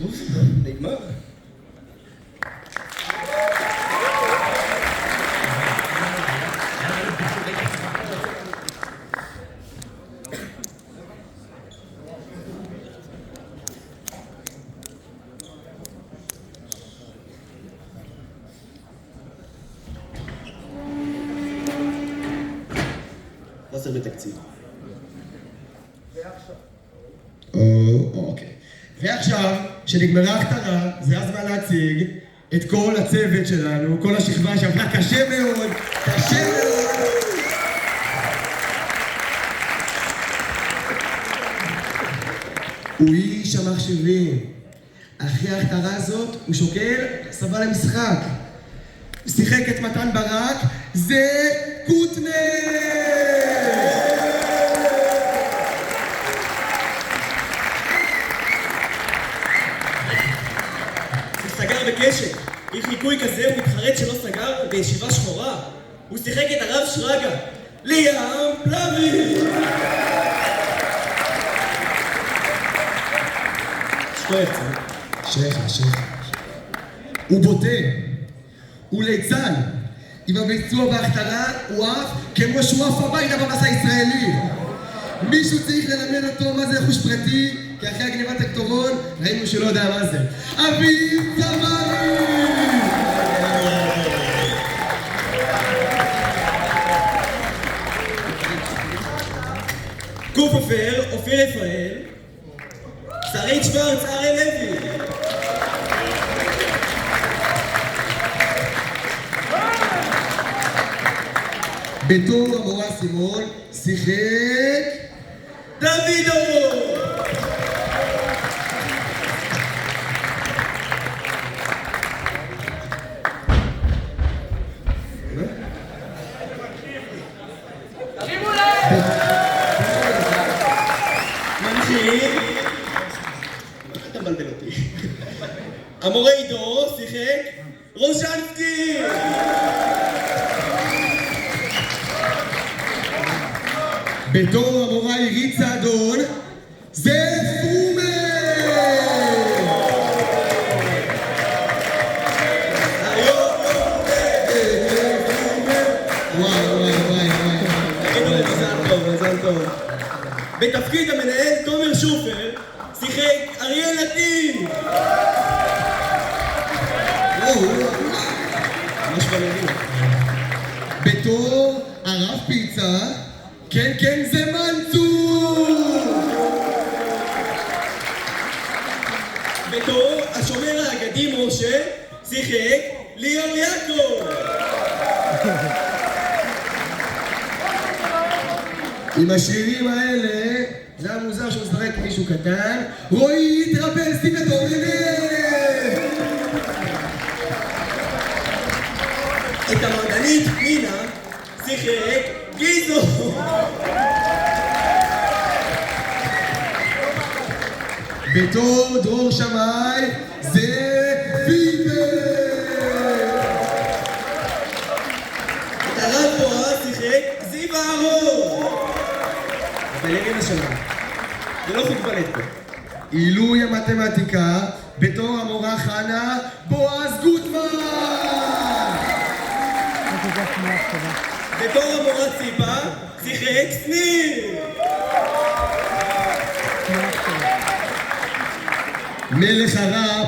טוב, נגמר. חוסר בתקציב. אוקיי. ועכשיו, שנגמרה ההכתרה, זה הזמן להציג את כל הצוות שלנו, כל השכבה שעבדה קשה מאוד, קשה מאוד. הוא איש המחשבים. אחרי ההכתרה הזאת, הוא שוקל סבל למשחק. הוא שיחק את מתן ברק, זה קוטנר! סגר בקשת. עם חיקוי כזה הוא מתחרט שלא סגר בישיבה שחורה. הוא שיחק את הרב שרגא. ליאם פלאבי! שכוח קצת. שכה. הוא בוטה. הוא ליצן. עם הביצוע בהכתרה הוא עף כמו שהוא עף הביתה במסע הישראלי. מישהו צריך ללמד אותו מה זה חוש פרטי, כי אחרי הגניבת הכתורון ראינו שלא יודע מה זה. אביב צברי! קוף אופר, אופיר רפאל. שרית שוורץ, אריה לוי. בתור המורה סימון שיחק דוידו! מנחים. אתה מבלבל אותי. המורה עידו שיחק רוז'נסקי! בתור המורה עירית צעדון זה פרומר! וואי. מזל טוב. בתפקיד המנהל תומר שופר שיחק אריאל נתין! ממש בלבים. בתור הרב פיצה כן, זה מנצור! בתור השומר האגדי משה שיחק ליאור יעקב! עם השירים האלה, זה היה מוזר שהוא משחק מישהו קטן. רועי טרבלסי בתור מנהל! את המרדנית נינה שיחק גיזו! בתור דרור שמאי זה פיבר! את הרב בועז שיחק זיו אהרון! בלגן השלום. זה לא חוג בלט פה. עילוי המתמטיקה בתור המורה חנה בועז גוטמן! בתור המורה ציפה שיחק snיר! מלך הראפ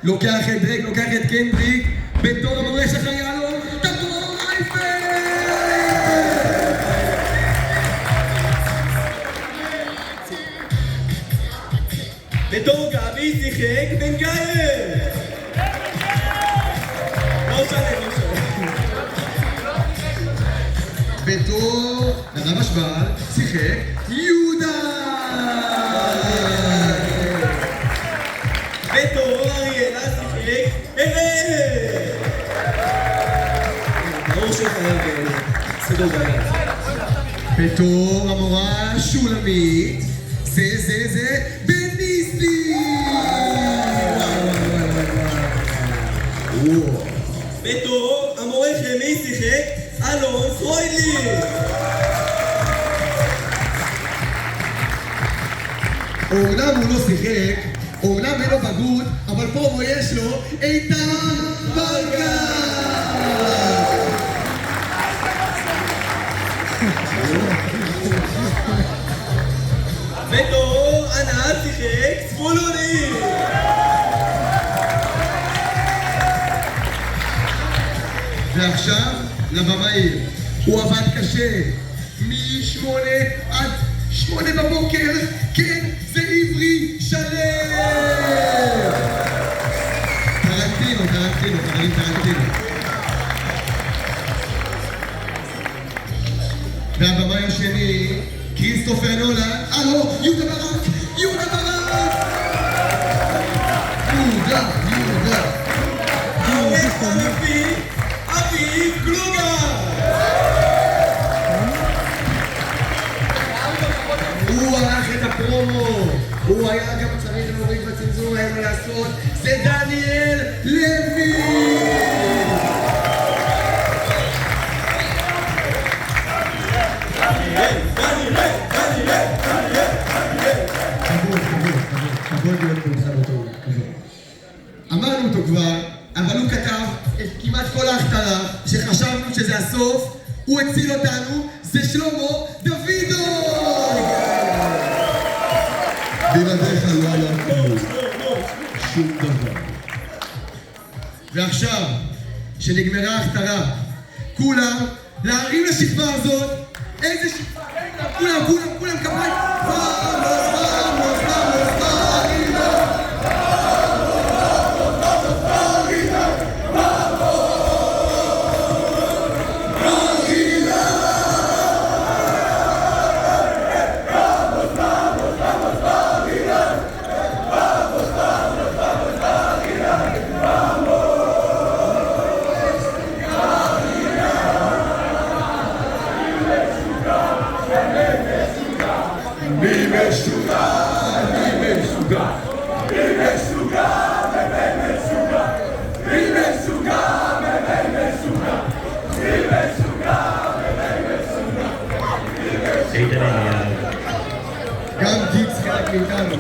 לוקח את דרייק, לוקח את קנדריק בתור המורה שחריה לו דרור אייפל! בתור גבי שיחק בן גאל! לא משנה. בתור הרב השבל שיחק יהודה! בתור אריאלה שיחק אראל! ברור שהוא חייב סידור בעיה. בתור המורה שולמית זה בניסי! בתור המורה חמי שיחק אלון פרוידלי! אומנם הוא לא שיחק, אומנם אמנם אין לו בגרות, אבל פרומו יש לו איתן ברקת! ודור הנהל שיחק צפולוני! ועכשיו לבמאי, הוא עבד קשה מ8 עד 8 בבוקר, כן, זה עברי שלם! טרנטינו, חברים, טרנטינו. והבמאי השני, כריסטופר נולן, יהודה ברק! יהודה! העורך המפיק, אביב גלוגר! הוא ערך את הפרומו, הוא היה גם צריך להוריד בצנזורה, אין מה לעשות, זה דניאל לוי! כבוד להיות מולך באותו כבוד. אמרנו אותו כבר, אבל הוא כתב את כמעט כל ההכתרה שחשבנו שזה הסוף, הוא הציל אותנו, זה שלמה דוידו! בלעדיך לא היה כלום, שום דבר. ועכשיו, שנגמרה ההכתרה, כולם להרים לשכבה הזאת, איזה שכבה? כולם כפיים! גם גיץ חלק מאיתנו